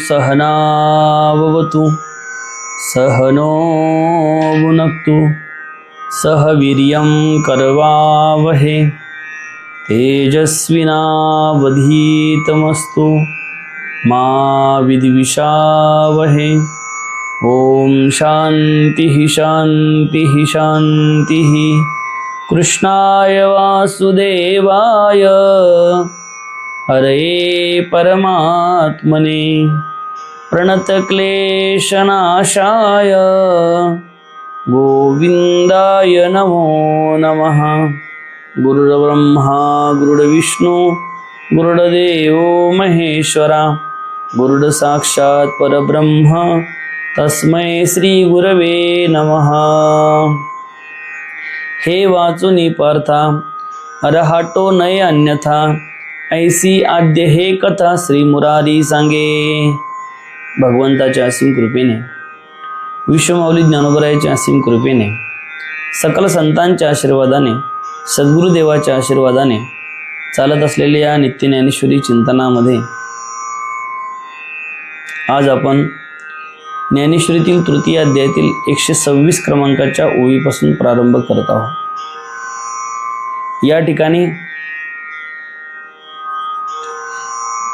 सहना भवतु सहनो भुनक्तु सह वीर्यं करवावहे तेजस्विनावधीतमस्तु मा विद्विषावहे। ओम शांतिः शांतिः शांतिः। कृष्णाय वासुदेवाय हरे परमात्मने प्रणतक्लेशनाशाय गोविंदाय नमो नमः। गुरुर्ब्रह्मा गुरुर्विष्णु गुरुर्देवो महेश्वरा गुरुर्साक्षात् परब्रह्म तस्मै श्री गुरवे नमः। हे वाचुनी पार्था अरहाटो नये अन्यथा ऐसी आद्य हे कथा श्री मुरारी सांगे। भगवंताच्या असीम कृपेने विश्वमाऊली ज्ञानोबरायाच्या असीम कृपेने सकल संतांच्या आशीर्वादाने सद्गुरुदेवाच्या आशीर्वादाने चालत असलेल्या या नित्य ज्ञानेश्वरी चिंतनामध्ये आज आपण ज्ञानेश्वरीतील तृतीय अध्यायातील 126 क्रमांकाच्या ओळीपासून प्रारंभ करत आहोत। या ठिकाणी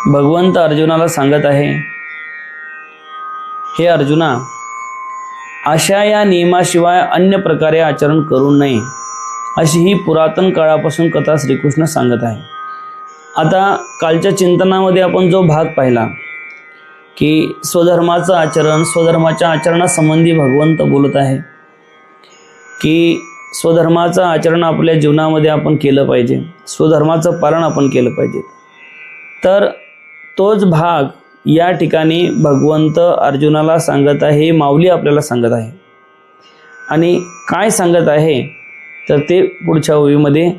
भगवंत अर्जुनाला सांगत आहे, हे अर्जुना, अशा या नियमाशिवाय अन्य प्रकारे आचरण करू नये अशी ही पुरातन काळापासून कथा श्रीकृष्ण सांगत आहे। आता कालच्या चिंतनामध्ये आपण जो भाग पाहिला की स्वधर्माचं आचरण, स्वधर्माच्या आचरणासंबंधी भगवंत बोलत आहे की स्वधर्माचं आचरण आपल्या जीवनामध्ये आपण केलं पाहिजे, स्वधर्माचं पालन आपण केलं पाहिजे। तर तोच भाग या ठिकाणी भगवंत अर्जुनाला सांगत आहे, माऊली आपल्याला सांगत आहे। आणि काय सांगत आहे तर ते पुढच्या ओळीमध्ये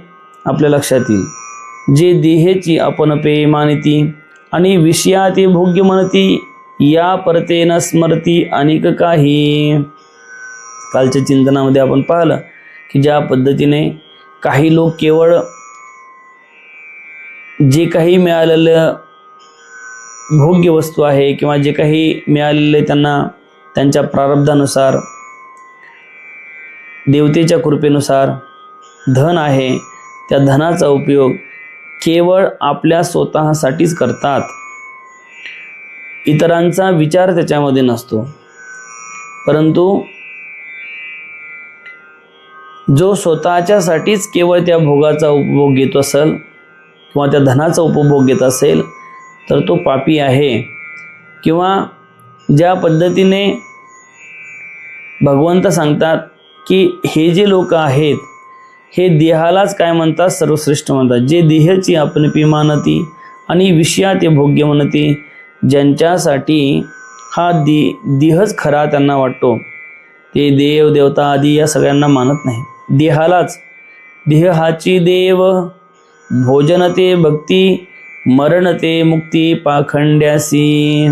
आपल्या लक्षात येईल। जे देहेची आपण पेय मानती आणि विषयाती भोग्य म्हणती या परते न स्मरती अनेक काही। कालच्या चिंतनामध्ये आपण पाहिलं की ज्या पद्धतीने काही लोक केवळ जे काही मिळालेलं भोग्य वस्तू आहे किंवा जे काही मिळालेले त्यांना त्यांच्या प्रारब्धानुसार देवतेच्या कृपेनुसार धन आहे, त्या धनाचा उपयोग केवळ आपल्या स्वतःसाठीच करतात, इतरांचा विचार त्याच्यामध्ये नसतो। परंतु जो स्वतःच्यासाठीच केवळ त्या भोगाचा उपभोग घेत असेल किंवा त्या धनाचा उपभोग घेत असेल तर तो पापी आहे। किंवा ज्या पद्धतीने भगवंत सांगतात की हे जे लोक आहेत हे देहालाच काय म्हणतात, सर्वश्रेष्ठ म्हणतात। जे देहाची आपण पिमानती आणि विषयात भोग्य म्हणती, ज्यांच्यासाठी हा देहच खरा त्यांना वाटतो, ते देव देवता आदी या सगळ्यांना मानत नाही। देहालाच देहाची देव भोजन ते भक्ती मरण ते मुक्ती पाखंड्यासी।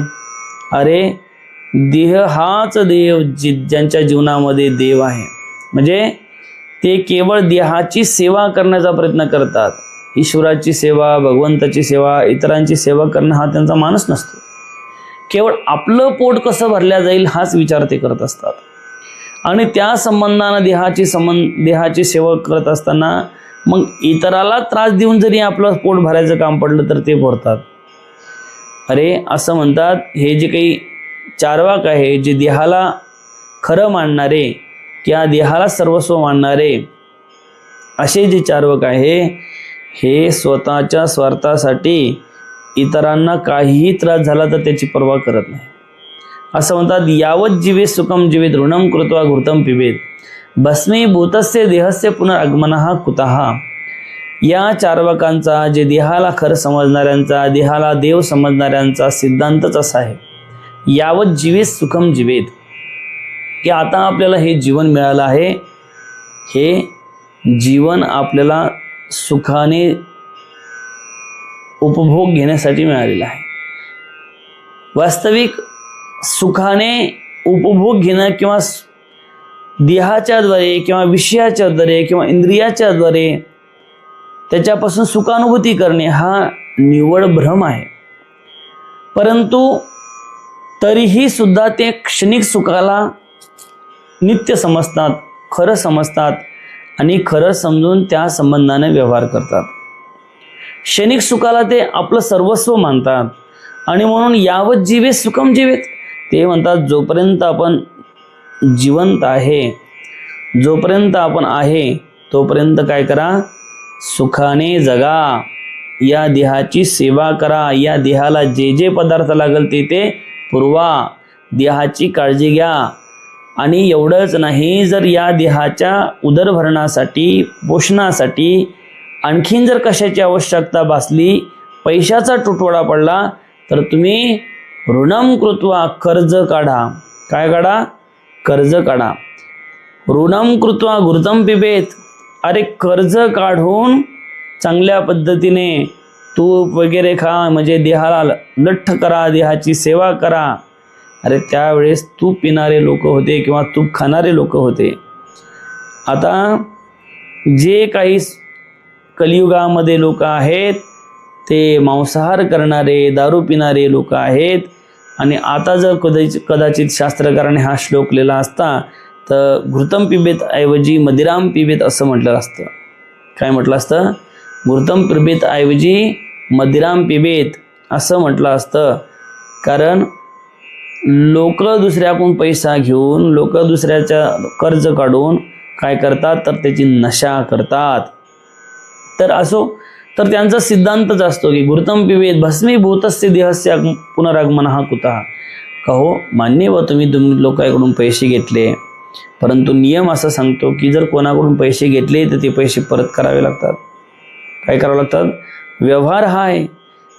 अरे देह हाच देव ज्यांच्या जीवनामध्ये देव आहे, म्हणजे ते केवळ देहाची सेवा करण्याचा प्रयत्न करतात। ईश्वराची सेवा, भगवंताची सेवा, इतरांची सेवा करणं हा त्यांचा मानस नसतो। केवळ आपलं पोट कसं भरल्या जाईल हाच विचार ते करत असतात। आणि त्या संबंधानं देहाची सेवा करत असताना मग इतराला त्रास देऊन जरी आपलं पोट भरायचं काम पडलं तर ते भरतात। अरे असं म्हणतात, हे जे काही चारवाक आहे, जे देहाला खरं मानणारे किंवा देहाला सर्वस्व मानणारे असे जे चारवाक आहे, हे स्वतःच्या स्वार्थासाठी इतरांना काहीही त्रास झाला तर त्याची पर्वा करत नाही। असं म्हणतात, यावत जीवे सुखम जीवेत ऋणम कृत्वा घृतम पिबेत भस्मीभूतस्य देहस्य पुनरागमनः कुतः। या चारवाकांचा, जे देहाला खरं समजणाऱ्यांचा, देहाला देव समजणाऱ्यांचा सिद्धांतच असा आहे, यावत जीवे सुखम जीवेत, की आता आपल्याला हे जीवन मिळालं आहे, हे जीवन आपल्याला सुखाने उपभोग घेण्यासाठी मिळालेलं आहे। वास्तविक सुखाने उपभोग घेणं किंवा देहाच्या द्वारे किंवा विषयाच्या द्वारे किंवा इंद्रियाच्या द्वारे त्याच्यापासून सुखानुभूती करणे हा निव्वळ भ्रम आहे। परंतु तरीही सुद्धा ते क्षणिक सुखाला नित्य समजतात, खरं समजतात आणि खरं समजून त्या संबंधाने व्यवहार करतात. क्षणिक सुखाला ते आपलं सर्वस्व मानतात आणि म्हणून यावत जीवे सुखम जीवेत. ते म्हणतात जोपर्यंत आपण जिवंत आहे, जोपर्यंत आपण आहे तोपर्यंत काय करा, सुखाने जगा, या देहाची सेवा करा, या देहाला जे जे पदार्थ लागल ते पुरवा, देहाची काळजी घ्या. आणि एवढंच नाही, जर या देहाच्या उदरभरणासाठी पोषणासाठी आणखीन जर कशाची आवश्यकता भासली, पैशाचा तुटवडा पडला, तर तुम्ही ऋणम कृत्वा कर्ज काढा. काय काढा? कर्ज काढा. ऋणम कृत्वा घृतम पिबेत. अरे कर्ज काढून चांगल्या पद्धतीने तूप वगैरे खा, म्हणजे देहाला लठ्ठ करा, देहाची सेवा करा. अरे त्यावेळेस तूप पिणारे लोक होते किंवा तूप खाणारे लोक होते. आता जे काही कलियुगामध्ये लोक आहेत ते मांसाहार करणारे, दारू पिणारे लोक आहेत. आणि आता जर कदाचित शास्त्रकाराने हा श्लोक लिहिला असता तर घृतम पिबेत ऐवजी मदिराम पिबेत असं म्हटलं असतं. काय म्हटलं असतं? घृतम पिबेत ऐवजी मदिराम पिबेत असं म्हटलं असतं. कारण लोक दुसऱ्याकडून पैसा घेऊन, लोक दुसऱ्याच्या कर्ज काढून काय करतात, तर त्याची नशा करतात. तर असो, तर त्यांचा सिद्धांतच असतो की घृतम पिबेत भस्मीभूतस्य देहस्य पुनरागमनः कुतः. का हो मान्य व तुम्ही लोकांकडून पैसे घेतले, परंतु नियम असा सांगतो की जर कोणाकडून पैसे घेतले तर ते पैसे परत करावे लागतात. काय करावं लागतात? व्यवहार हा आहे.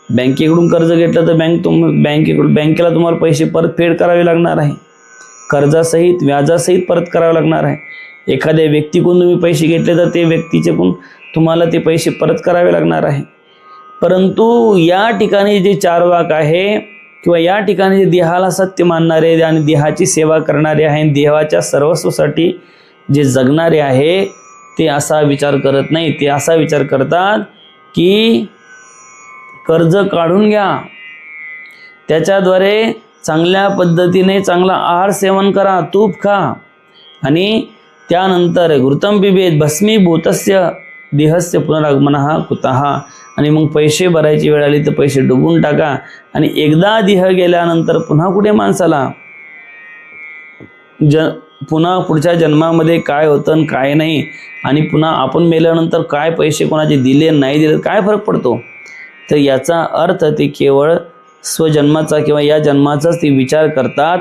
बँकेकडून कर्ज घेतलं तर बँकेला तुम्हाला पैसे परतफेड करावे लागणार आहे, कर्जासहित व्याजासहित परत करावे लागणार आहे. एखाद्या व्यक्तीकडून तुम्ही पैसे घेतले तर ते व्यक्तीच्याकडून तुम्हाला ते पैसे परत करावे लागणार आहे. परंतु या ठिकाणी जे चारवाक आहे किंवा या ठिकाणी जे देहाला सत्य मानणारे आणि देहाची सेवा करणारे आहे, देहाच्या सर्वस्वासाठी जे जगणारे आहे, ते असा विचार करत नाही. ते असा विचार करतात की कर्ज काढून घ्या, त्याच्याद्वारे चांगल्या पद्धतीने चांगला आहार सेवन करा, तूप खा, आणि त्यानंतर घृतम पिबेत भस्मीभूतस्य देहस्य पुनरागमनः कुतः. आणि मग पैसे भरायची वेळ आली तर पैसे डुबून टाका. आणि एकदा देह गेल्यानंतर पुन्हा कुठे माणसाला पुन्हा पुढच्या जन्मामध्ये काय होतं आणि काय नाही, आणि पुन्हा आपण मेल्यानंतर काय पैसे कोणाचे दिले नाही दिले काय फरक पडतो. तर याचा अर्थ ते केवळ स्वजन्माचा किंवा या जन्माचाच ते विचार करतात.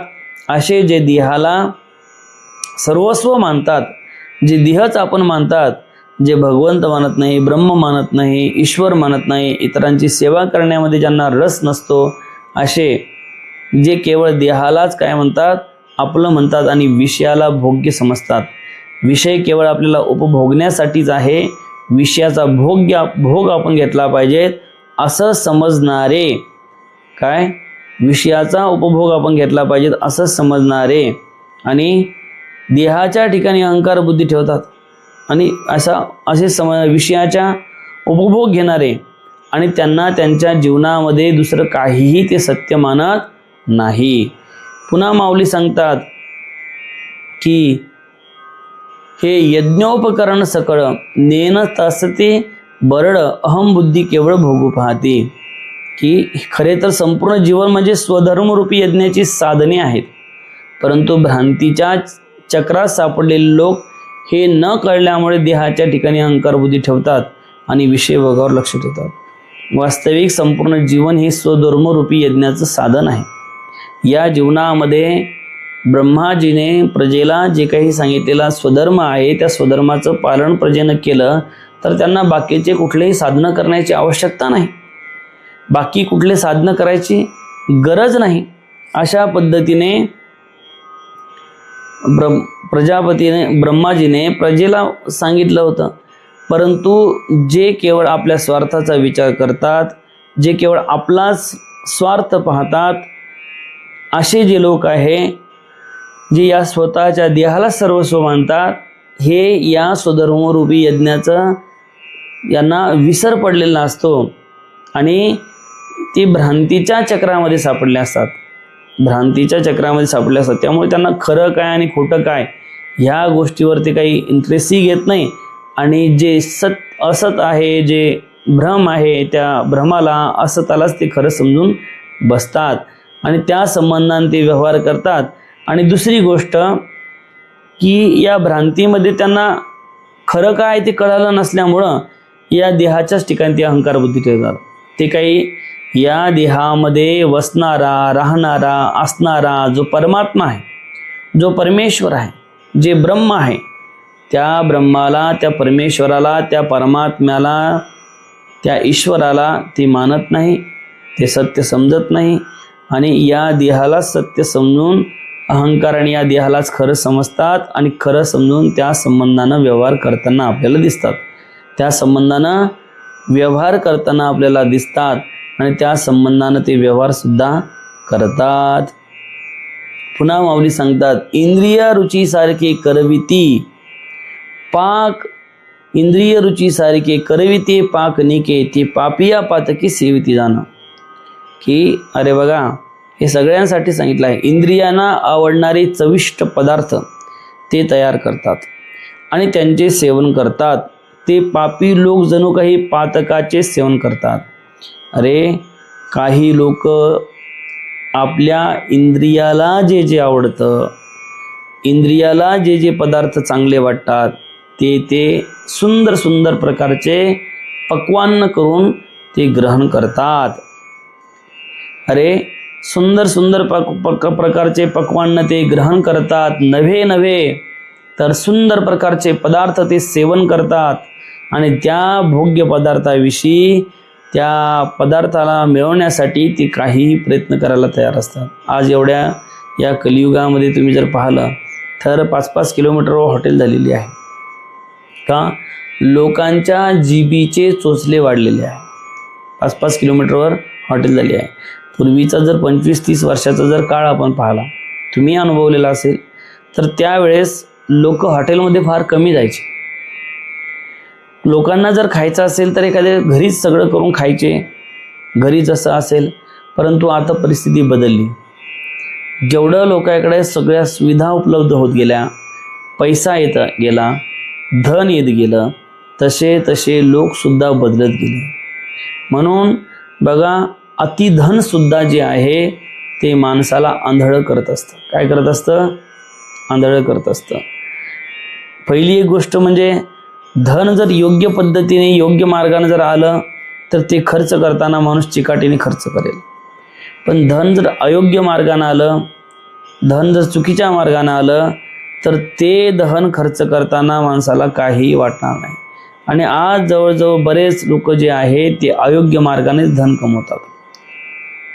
असे जे देहाला सर्वस्व मानतात, जे देहच आपण मानतात, जे भगवंत मानत नाही, ब्रह्म मानत नाही, ईश्वर मानत नाही, इतरांची सेवा करण्यामध्ये ज्यांना रस नसतो, असे जे केवळ देहालाच काय म्हणतात, आपलं म्हणतात आणि विषयाला भोग्य समजतात. विषय केवळ आपल्याला उपभोगण्यासाठीच आहे, विषयाचा भोग आपण घेतला पाहिजे असं समजणारे, काय विषयाचा उपभोग आपण घेतला पाहिजे असं समजणारे आणि देहाच्या ठिकाणी अहंकार बुद्धी ठेवतात आणि असे विषयाचा उपभोग घेणारे, आणि त्यांना त्यांच्या जीवनामध्ये दुसरं काहीही ते सत्य मानत नाही. पुन्हा माऊली सांगतात की हे यज्ञोपकरण सकळ नेन तसते बरड अहम बुद्धी केवळ भोगू पाहते. की खरे तर संपूर्ण जीवन म्हणजे स्वधर्मरूपी यज्ञाची साधने आहेत, परंतु भ्रांतीच्या चक्रात सापडलेले लोक हे न कळल्यामुळे देहाच्या ठिकाणी अहंकार बुद्धी ठेवतात आणि विषय भोगावर लक्ष ठेवतात. वास्तविक संपूर्ण जीवन हे स्वधर्मरूपी यज्ञाचं साधन आहे. या जीवनामध्ये ब्रह्माजीने प्रजेला जे काही सांगितलेला स्वधर्म आहे, त्या स्वधर्माचं पालन प्रजेनं केलं तर त्यांना बाकीचे कुठलेही साधनं करण्याची आवश्यकता नाही, बाकी कुठले साधनं करायची गरज नाही. अशा पद्धतीने ब्रह्माजीने प्रजेला सांगितलं होतं. परंतु जे केवळ आपल्या स्वार्थाचा विचार करतात, जे केवळ आपलाच स्वार्थ पाहतात, असे जे लोक आहे, जे या स्वतःच्या देहाला सर्वस्व मानतात, हे या स्वधर्मरूपी यज्ञाचं यांना विसर पडलेला असतो आणि ते भ्रांतीच्या चक्रामध्ये सापडले असतात. भ्रांतीच्या चक्रामध्ये सापडले असतात. त्यामुळे त्यांना खरं काय आणि खोटं काय ह्या गोष्टीवरती काही इंटरेस्टही घेत नाही आणि जे असत आहे, जे भ्रम आहे, त्या भ्रमाला असतालाच ते खरं समजून बसतात आणि त्या संबंधाने ते व्यवहार करतात. आणि दुसरी गोष्ट की या भ्रांतीमध्ये त्यांना खरं काय ते कळालं नसल्यामुळं या देहाच्याच ठिकाणी ते अहंकार बुद्धी ठेवतात. ते काही या देहामध्ये वसणारा, राहणारा, असणारा जो परमात्मा आहे, जो परमेश्वर आहे, जे ब्रह्म आहे, त्या ब्रह्माला, त्या परमेश्वराला, त्या परमात्म्याला, त्या ईश्वराला ते मानत नाही, ते सत्य समजत नाही आणि या देहालाच सत्य समजून अहंकाराने या देहालाच खरं समजतात आणि खरं समजून त्या संबंधानं व्यवहार करताना आपल्याला दिसतात. त्या संबंधानं व्यवहार करताना आपल्याला दिसतात आणि त्या संबंधानं ते व्यवहारसुद्धा करतात. पुन्हा माऊली सांगतात, इंद्रिय रुचीसारखे करविती पाक, इंद्रिय रुचीसारखे करविते पाक निके, ते पापिया पातकी सेविती जाणं. की अरे बघा, हे सगळ्यांसाठी सांगितलं आहे. इंद्रियांना आवडणारे चविष्ट पदार्थ ते तयार करतात आणि त्यांचे सेवन करतात. ते पापी लोक जणू काही पातकाचे सेवन करतात. अरे काही लोक आपल्या इंद्रियाला जे जे आवडतं, इंद्रियाला जे जे पदार्थ चांगले वाटतात ते सुंदर सुंदर प्रकारचे पक्वान्न करून ते ग्रहण करतात. अरे सुंदर सुंदर प्रकारचे पक्वान्न ते ग्रहण करतात. नव्हे तर सुंदर प्रकारचे पदार्थ ते सेवन करतात आणि त्या भोग्य पदार्थाविषयी, त्या पदार्थाला मिळवण्यासाठी ते काहीही प्रयत्न करायला तयार असतात. आज एवढ्या या कलियुगामध्ये तुम्ही जर पाहिलं तर 5-5 किलोमीटरवर हॉटेल झालेली आहे. का? लोकांच्या जिभीचे चोचले वाढलेले आहे. 5-5 किलोमीटरवर हॉटेल झाली आहे. पूर्वीचा जर 25-30 वर्षाचा जर काळ आपण पाहिला, तुम्ही अनुभवलेला असेल, तर त्यावेळेस लोक हॉटेलमध्ये फार कमी जायचे. लोकांना जर खायचं असेल तर एखाद्या घरीच सगळं करून खायचे, घरीच असं असेल. परंतु आता परिस्थिती बदलली. जेवढं लोकांकडे सगळ्या सुविधा उपलब्ध होत गेल्या, पैसा येत गेला, धन येत गेलं, तसे लोकसुद्धा बदलत गेले. म्हणून बघा, अतिधनसुद्धा जे आहे ते माणसाला आंधळं करत असतं. काय करत असतं? आंधळं करत असतं. पहिली एक गोष्ट म्हणजे धन जर योग्य पद्धतीने, योग्य मार्गाने जर आलं तर ते खर्च करताना माणूस चिकाटीने खर्च करेल. पण धन जर अयोग्य मार्गाने आलं, धन जर चुकीच्या मार्गाने आलं तर ते धन खर्च करताना माणसाला काहीही वाटणार नाही. आणि आज जवळजवळ बरेच लोक जे आहेत ते अयोग्य मार्गानेच धन कमवतात.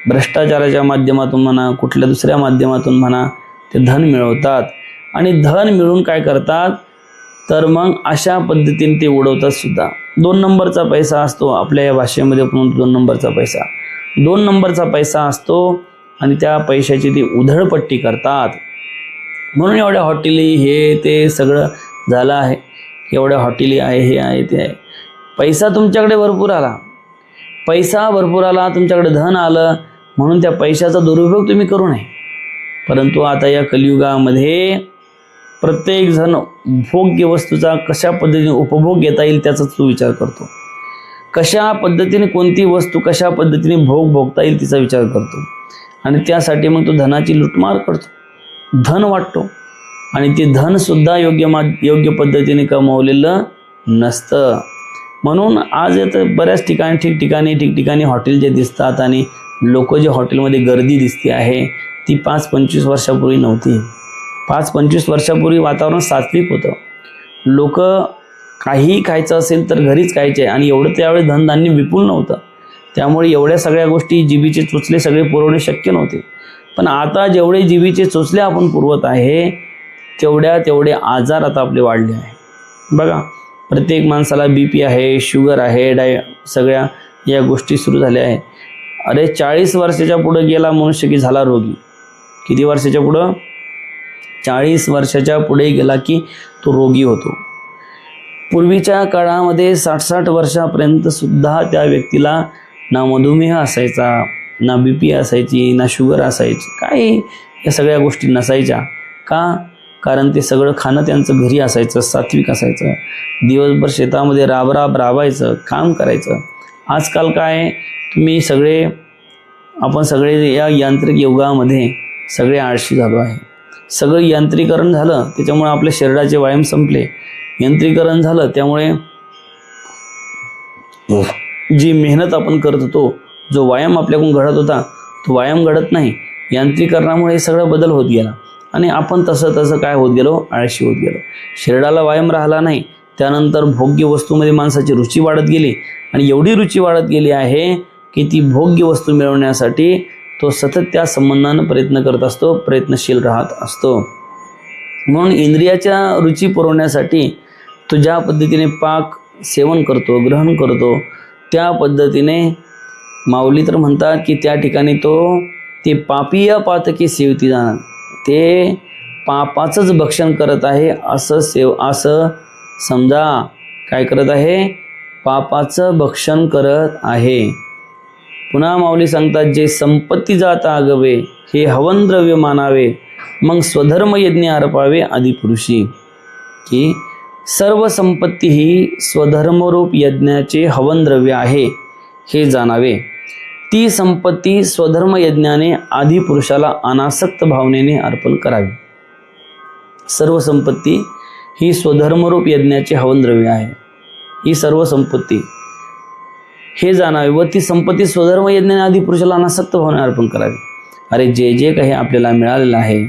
भ्रष्टाचाराच्या माध्यमातून म्हणा, कुठल्या दुसऱ्या माध्यमातून म्हणा, ते धन मिळवतात आणि धन मिळून काय करतात तर मग अशा पद्धतीने ते उडवतात सुद्धा. 2 नंबरचा पैसा असतो, आपल्या या भाषेमध्ये आपण 2 नंबरचा पैसा, 2 नंबरचा पैसा असतो आणि त्या पैशाची ती उधळपट्टी करतात. म्हणून एवढ्या हॉटेली हे ते सगळं झालं आहे. एवढ्या हॉटेली आहे, हे आहे, ते आहे. पैसा तुमच्याकडे भरपूर आला, पैसा भरपूर आला, तुमच्याकडे धन आलं म्हणून त्या पैशाचा दुरुपयोग तुम्ही करू नये. परंतु आता या कलियुगामध्ये प्रत्येक जण भोग्य वस्तूचा कशा पद्धतीने उपभोग घेता येईल त्याचाच तो विचार करतो. कशा पद्धतीने कोणती वस्तू कशा पद्धतीने भोगता येईल तिचा विचार करतो आणि त्यासाठी मग तो धनाची लुटमार करतो, धन वाटतो आणि ते धनसुद्धा योग्य पद्धतीने कमवलेलं नसतं. म्हणून आज आता बऱ्याच ठिकाणी ठिकठिकाणी हॉटेल जे दिसतात आणि लोक जे हॉटेलमध्ये गर्दी दिसते आहे ती 5-25 वर्षापूर्वी नव्हती. 5-25 वर्षापूर्वी वातावरण सात्विक होतं. लोक काहीही खायचं असेल तर घरीच खायचे आणि एवढं त्यावेळी धनधान्य विपुल नव्हतं. त्यामुळे एवढ्या सगळ्या गोष्टी जिभीचे चोचले सगळे पुरवणे शक्य नव्हते. पण आता जेवढे जिभीचे चोचले आपण पुरवत आहे तेवढे आजार आता आपले वाढले आहे. बघा, प्रत्येक माणसाला BP आहे, शुगर आहे, सगळ्या या गोष्टी सुरू झाल्या आहे. अरे 40 वर्षाच्या पुढे गेला मनुष्य की झाला रोगी. किती वर्षाच्या पुढं? 40 वर्षाच्या पुढे गेला की तो रोगी होतो. पूर्वीच्या काळामध्ये 60-60 वर्षापर्यंत सुद्धा त्या व्यक्तीला ना मधुमेह असायचा, ना BP असायची, ना शुगर असायची, काही या सगळ्या गोष्टी नसायच्या. का? कारण ते सगळं खाणं त्यांचं घरी असायचं, सात्विक असायचं. दिवसभर शेतामध्ये राबायचं, काम करायचं. आजकाल काय, आपण सगळे या यांत्रिक युगामध्ये सगळे आळशी झालो आहे. सगळं यांत्रिकरण झालं, त्याच्यामुळे आपल्या शरीराचे व्यायाम संपले. यांत्रिकरण झालं त्यामुळे जी मेहनत आपण करत होतो, जो व्यायाम आपल्याकडून घडत होता, तो व्यायाम घडत नाही. यांत्रिकरणामुळे हे सगळं बदल होत गेला आणि आपण तसं काय होत गेलो, आळशी होत गेलो. शरीराला व्यायाम राहिला नाही. त्यानंतर भोग्य वस्तूमध्ये माणसाची रुची वाढत गेली आणि एवढी रुची वाढत गेली आहे की ती भोग्य वस्तू मिळवण्यासाठी तो सतत त्या संबंधानं प्रयत्न करत असतो, प्रयत्नशील राहत असतो. म्हणून इंद्रियाच्या रुची पुरवण्यासाठी तो ज्या पद्धतीने पाक सेवन करतो, ग्रहण करतो, त्या पद्धतीने माऊली तर म्हणतात की त्या ठिकाणी ते पापीय पातकी सेवती जाणार, ते पापाचंच भक्षण करत आहे असं समजा. काय करत आहे? पापाचं भक्षण करत आहे. पुन्हा माऊली सांगतात, जे संपत्ती जाता आगवे, हे हवन द्रव्य मानावे, मग स्वधर्म यज्ञ अर्पावे आदिपुरुषी. की सर्व संपत्ती ही स्वधर्मरूप यज्ञाचे हवन द्रव्य आहे हे जाणावे. ती संपत्ती स्वधर्म यज्ञाने आदिपुरुषाला अनासक्त भावनेने अर्पण करावी. सर्व संपत्ती ही स्वधर्मरूप यज्ञाचे हवन द्रव्य आहे, ही सर्व संपत्ती हे जाणावे व ती संपत्ती स्वधर्म यज्ञाने आदिपुरुषाला अनासक्त भावनेने अर्पण करावी. अरे जे काही आपल्याला मिळालेलं आहे,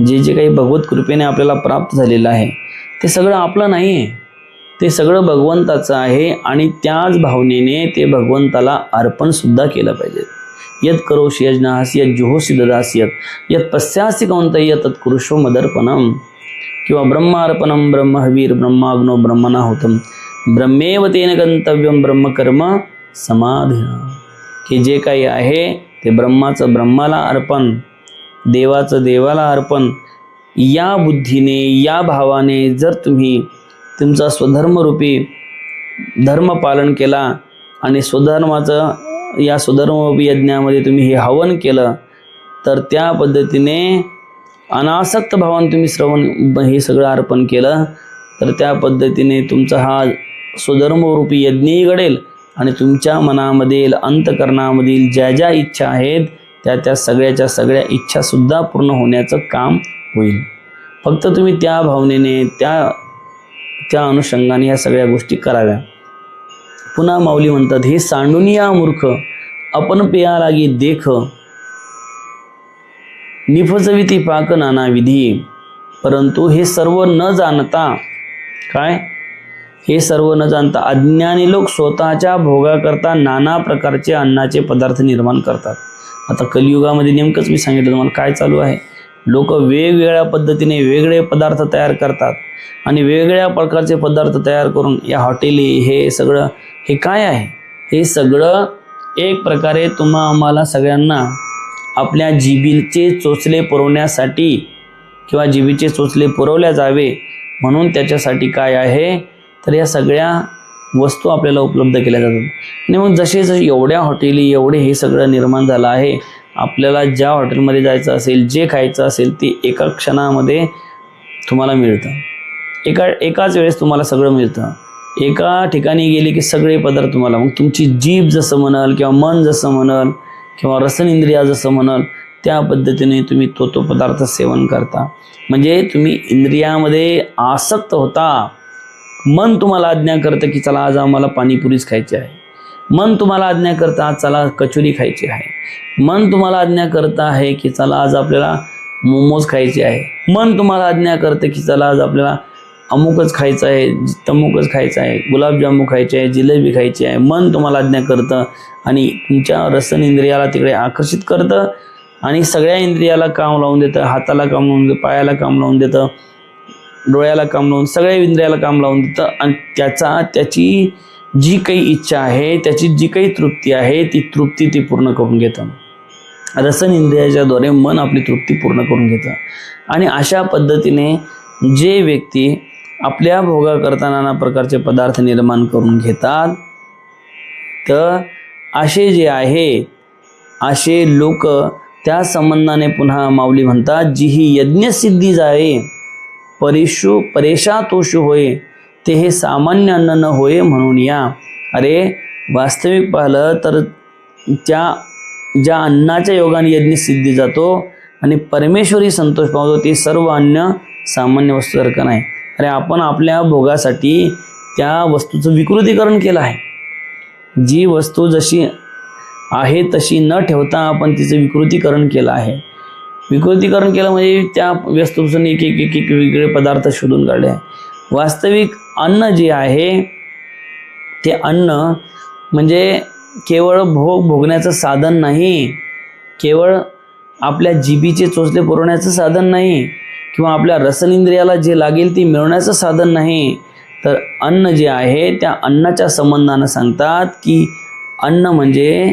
जे काही भगवत कृपेने आपल्याला प्राप्त झालेलं आहे, ते सगळं आपलं नाही आहे, ते सगळं भगवंताचं आहे आणि त्याच भावनेने ते भगवंताला अर्पण सुद्धा केलं पाहिजे. यत करोषि यज्ञासी यत जुहोषि ददासी यत पश्यासी कौंतेय तत्कुरुषो मदर्पणम. किंवा ब्रह्मार्पणम ब्रह्महवीर ब्रह्माग्नो ब्रह्मणाहुतम ब्रह्मेव तेन गंतव्यम ब्रह्मकर्म समाधिना. की जे काही आहे ते ब्रह्माचं ब्रह्माला अर्पण, देवाचं देवाला अर्पण, या बुद्धीने, या भावाने जर तुम्ही तुमचा स्वधर्मरूपी धर्म पालन केला आणि या स्वधर्मरूपी यज्ञामध्ये तुम्ही हे हवन केलं, तर त्या पद्धतीने अनासक्त भावाने तुम्ही हे सगळं अर्पण केलं, तर त्या पद्धतीने तुमचा हा स्वधर्मरूपी यज्ञही घडेल आणि तुमच्या मनामधील, अंतकरणामधील ज्या ज्या इच्छा आहेत त्या सगळ्याच्या सगळ्या इच्छासुद्धा पूर्ण होण्याचं काम होईल. फक्त तुम्ही त्या भावनेने, त्या अनुषंगाने या सगळ्या गोष्टी कराव्या. पुन्हा माऊली म्हणतात, हे सांडुनिया मूर्ख आपण पेया लागी देख, निफजविती पाक नाना विधी. परंतु हे सर्व न जाणता, काय? हे सर्व न जाणता अज्ञानी लोक स्वतःच्या भोगाकरता नाना प्रकारचे अन्नाचे पदार्थ निर्माण करतात. आता कलियुगामध्ये नेमकंच मी सांगितलं तुम्हाला काय चालू आहे. लोक वेगवेगळ्या पद्धतीने वेगळे पदार्थ तयार करतात आणि वेगवेगळ्या प्रकारचे पदार्थ तयार करून या हॉटेली, हे काय आहे? हे सगळं एक प्रकारे आम्हाला सगळ्यांना आपल्या जिभेचे चोचले पुरवण्यासाठी किंवा जिभेचे चोचले पुरवल्या जावे म्हणून त्याच्यासाठी काय आहे, तर या सगळ्या वस्तू आपल्याला उपलब्ध केल्या जातात. आणि मग जसे एवढ्या हॉटेली, एवढे हे सगळं निर्माण झालं आहे, आपल्याला ज्या हॉटेलमध्ये जायचं असेल, जे खायचं असेल ते एका क्षणामध्ये तुम्हाला मिळतं. एकाच वेळेस तुम्हाला सगळं मिळतं. एका ठिकाणी गेले की सगळे पदार्थ तुम्हाला, मग तुमची जीभ जसं म्हणाल किंवा मन जसं म्हणाल किंवा रसन इंद्रिया जसं म्हणाल त्या पद्धतीने तुम्ही तो पदार्थ सेवन करता. म्हणजे तुम्ही इंद्रियामध्ये आसक्त होता. मन तुम्हाला आज्ञा करतं की चला आज आम्हाला पाणीपुरीच खायची आहे. मन तुम्हाला आज्ञा करतं आज चला कचोरी खायची आहे. मन तुम्हाला आज्ञा करतं आहे की चला आज आपल्याला मोमोज खायचे आहे. मन तुम्हाला आज्ञा करतं की चला आज आपल्याला अमुकच खायचं आहे, तमुकच खायचं आहे, गुलाबजामू खायचे आहे, जिलेबी खायची आहे. मन तुम्हाला आज्ञा करतं आणि तुमच्या रसन इंद्रियाला तिकडे आकर्षित करतं आणि सगळ्या इंद्रियाला काम लावून देतं. हाताला काम लावून देतं, पायाला काम लावून देतं, डोळ्याला काम लावून, सगळ्या इंद्रियाला काम लावून देतं आणि त्याची जी काही इच्छा आहे, त्याची जी काही तृप्ती आहे ती तृप्ती ती पूर्ण करून घेतं. रसन इंद्रियाच्याद्वारे मन आपली तृप्ती पूर्ण करून घेतं. आणि अशा पद्धतीने जे व्यक्ती आपल्या भोगाकरता नाना प्रकारचे पदार्थ निर्माण करून घेतात, तर असे जे आहे असे लोक त्या संबंधाने पुन्हा माऊली म्हणतात, जी ही यज्ञसिद्धी जाये परेशा तोषु होय, ते हे सामान्य अन्न न होय म्हणून या. अरे वास्तविक पाहिलं तर ज्या अन्नाच्या योगाने यज्ञसिद्धी जातो आणि परमेश्वरी संतोष पावतो, ते सर्व अन्न सामान्य वस्तूसारखं नाही. अरे आपण आपल्या भोगासाठी त्या वस्तूचं विकृतीकरण केलं आहे. जी वस्तू जशी आहे तशी न ठेवता आपण तिचं विकृतीकरण केलं आहे. विकृतीकरण केलं म्हणजे त्या वस्तूपासून एक एक एक एक वेगळे पदार्थ शोधून काढले आहे. वास्तविक अन्न जे आहे ते अन्न म्हणजे केवळ भोगण्याचं साधन नाही, केवळ आपल्या जिभेचे चोचले पुरवण्याचं साधन नाही, किंवा आपल्या रसनेंद्रियाला जे लागेल ते मिळवण्याचं साधन नाही. तर अन्न जे आहे त्या अन्नाच्या संबंधानं सांगतात की अन्न म्हणजे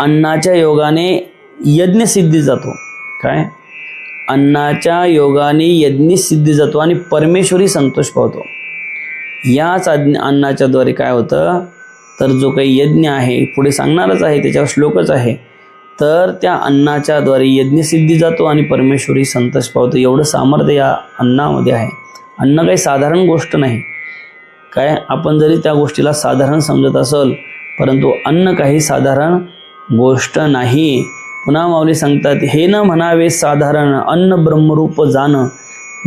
अन्नाच्या योगाने यज्ञसिद्धी जातो. काय? अन्नाच्या योगाने यज्ञसिद्धी जातो आणि परमेश्वरी संतोष पावतो. याच अन्नाच्या द्वारे काय होतं, तर जो काही यज्ञ आहे पुढे सांगणारच आहे, त्याच्यावर श्लोकच आहे, तर त्या अन्नाच्या द्वारे यज्ञसिद्धी जातो आणि परमेश्वरी संतोष पावतो. एवढं सामर्थ्य या अन्नामध्ये आहे. अन्न काही साधारण गोष्ट नाही. काय आपण जरी त्या गोष्टीला साधारण समजत असेल, परंतु अन्न काही साधारण गोष्ट नाही. पुन्हा माऊली सांगतात, हे न म्हणावे साधारण अन्न ब्रह्मरूप जाण,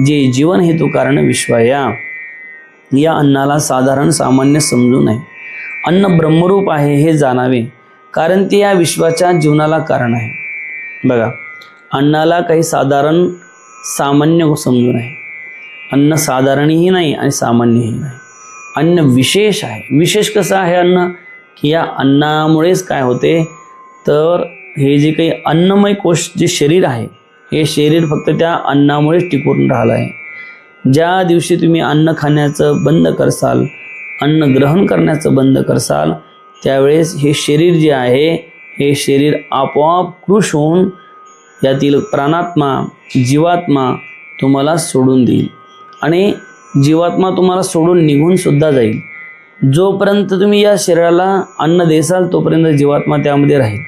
जे जीवन हेतू कारण विश्वाया. या अन्नाला साधारण सामान्य समजू नये. अन्न ब्रह्मरूप आहे हे जाणावे, कारण ते या विश्वाच्या जीवनाला कारण आहे. बघा, अन्नाला काही साधारण सामान्य समजू नये. अन्न साधारणही नाही आणि सामान्यही नाही. अन्न विशेष आहे. विशेष कसं आहे अन्न, की या अन्नामुळेच काय होते, तर हे जे काही अन्नमय कोश जे शरीर आहे, हे शरीर फक्त त्या अन्नामुळेच टिकून राहिलं आहे. ज्या दिवशी तुम्ही अन्न खाण्याचं बंद करसाल, अन्न ग्रहण करण्याचं बंद करसाल, त्यावेळेस हे शरीर जे आहे हे शरीर आपोआप कृश होऊन यातील प्राणात्मा जीवात्मा तुम्हाला सोडून देईल आणि जीवात्मा तुम्हाला सोडून निघून सुद्धा जाईल. जोपर्यंत तुम्ही या शरीराला अन्न देसाल तोपर्यंत जीवात्मा त्यामध्ये राहील.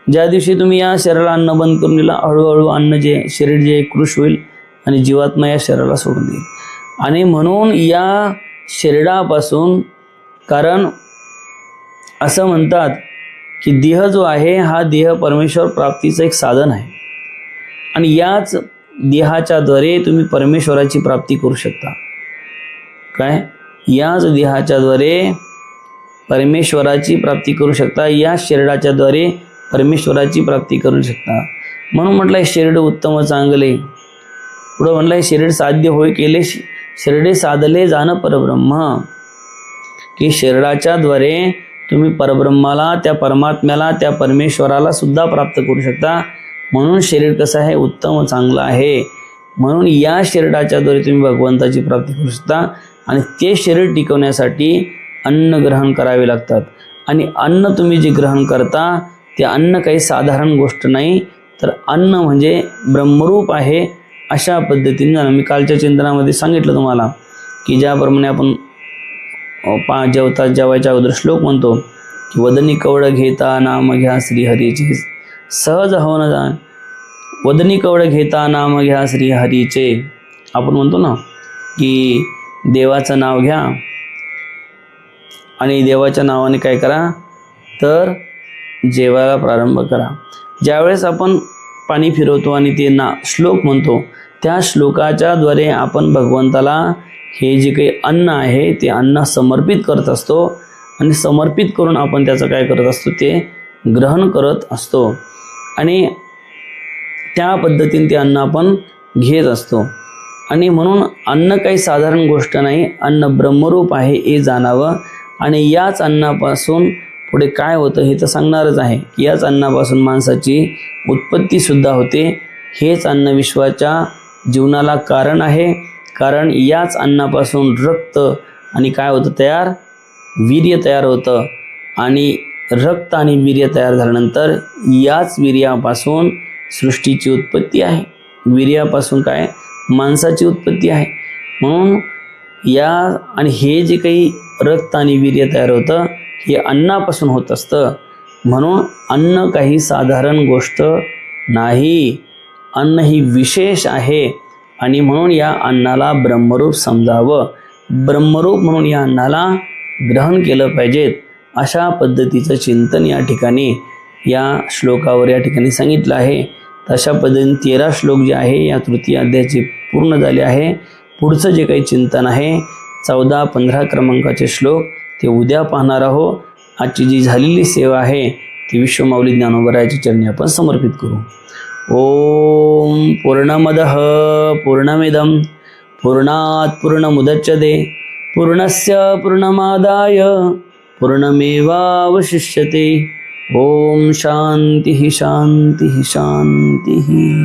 ज्या दिवशी तुम्ही या शरीराला अन्न बंद करून दिला, हळूहळू अन्न जे शरीर जे कृश होईल आणि जीवात्मा या शरीराला सोडून देईल. आणि म्हणून या शरीरापासून, कारण असं म्हणतात की देह जो आहे हा देह परमेश्वर प्राप्तीचं एक साधन आहे आणि याच देहाच्याद्वारे तुम्ही परमेश्वराची प्राप्ती करू शकता. काय? याच देहाच्याद्वारे परमेश्वराची प्राप्ती करू शकता. या शरीराच्याद्वारे परमेश्वराची प्राप्ती करू शकता. म्हणून म्हटलं शरीर उत्तम चांगले. पुढं म्हटलं हे शरीर साध्य होय केले शरीरे साधले जाण परब्रह्म, की शरीराच्याद्वारे तुम्ही परब्रह्माला, त्या परमात्म्याला, त्या परमेश्वराला सुद्धा प्राप्त करू शकता. म्हणून शरीर कसं आहे, उत्तम चांगलं आहे. म्हणून या शरीराच्याद्वारे तुम्ही भगवंताची प्राप्ती करू शकता. आणि ते शरीर टिकवण्यासाठी अन्न ग्रहण करावे लागतात. आणि अन्न तुम्ही जे ग्रहण करता ते अन्न काही साधारण गोष्ट नाही, तर अन्न म्हणजे ब्रह्मरूप आहे. अशा पद्धतीने मी कालच्या चिंतनामध्ये सांगितलं तुम्हाला की ज्याप्रमाणे आपण जेवायच्या अगोदर श्लोक म्हणतो की वदनी कवड घेता नाम घ्या श्रीहरीचे सहज हवन जा. वदनी कवड घेता नाम घ्या श्रीहरीचे. आपण म्हणतो ना की देवाचं नाव घ्या आणि देवाच्या नावाने काय करा, तर जेवायला प्रारंभ करा. ज्यावेळेस आपण पाणी फिरवतो आणि ते श्लोक म्हणतो, त्या श्लोकाच्या द्वारे आपण भगवंताला हे जे काही अन्न आहे ते अन्न समर्पित करत असतो आणि समर्पित करून आपण त्याचं काय करत असतो, ते ग्रहण करत असतो आणि त्या पद्धतीने ते अन्न आपण घेत असतो. आणि म्हणून अन्न काही साधारण गोष्ट नाही, अन्न ब्रह्मरूप आहे हे जाणावं. आणि याच अन्नापासून पुढे काय होतं हे तर सांगणारच आहे. याच अन्नापासून माणसाची उत्पत्तीसुद्धा होते. हेच अन्न विश्वाच्या जीवनाला कारण आहे. कारण याच अन्नापासून रक्त आणि काय होतं तयार, वीर्य तयार होतं. आणि रक्त आणि वीर्य तयार झाल्यानंतर याच वीर्यापासून सृष्टीची उत्पत्ती आहे. वीर्यापासून काय, माणसाची उत्पत्ती आहे. म्हणून या आणि हे जे काही रक्त आणि वीर्य तयार होतं हे अन्नापासून होत असतं. म्हणून अन्न काही साधारण गोष्ट नाही, अन्न ही विशेष आहे आणि म्हणून या अन्नाला ब्रह्मरूप समजावं, ब्रह्मरूप म्हणून या अन्नाला ग्रहण केलं पाहिजेत. अशा पद्धतीचं चिंतन या ठिकाणी या श्लोकावर या ठिकाणी सांगितलं आहे. तशा पद्धतीने 13 श्लोक जे आहे या तृतीय अध्यायाचे पूर्ण झाले आहे. पुढचं जे काही चिंतन आहे 14-15 क्रमांकाचे श्लोक ते उद्या पाहणार आहोत. आजची जी झालेली सेवा आहे ती विश्वमाऊली ज्ञानोबरायाच्या चरणी आपण समर्पित करू. ओम पूर्णमदः पूर्णमिदं पूर्णात् पूर्णमुदच्यते पूर्णस्य पूर्णमादाय पूर्णमेवावशिष्यते. ओम शांती शांती शांती.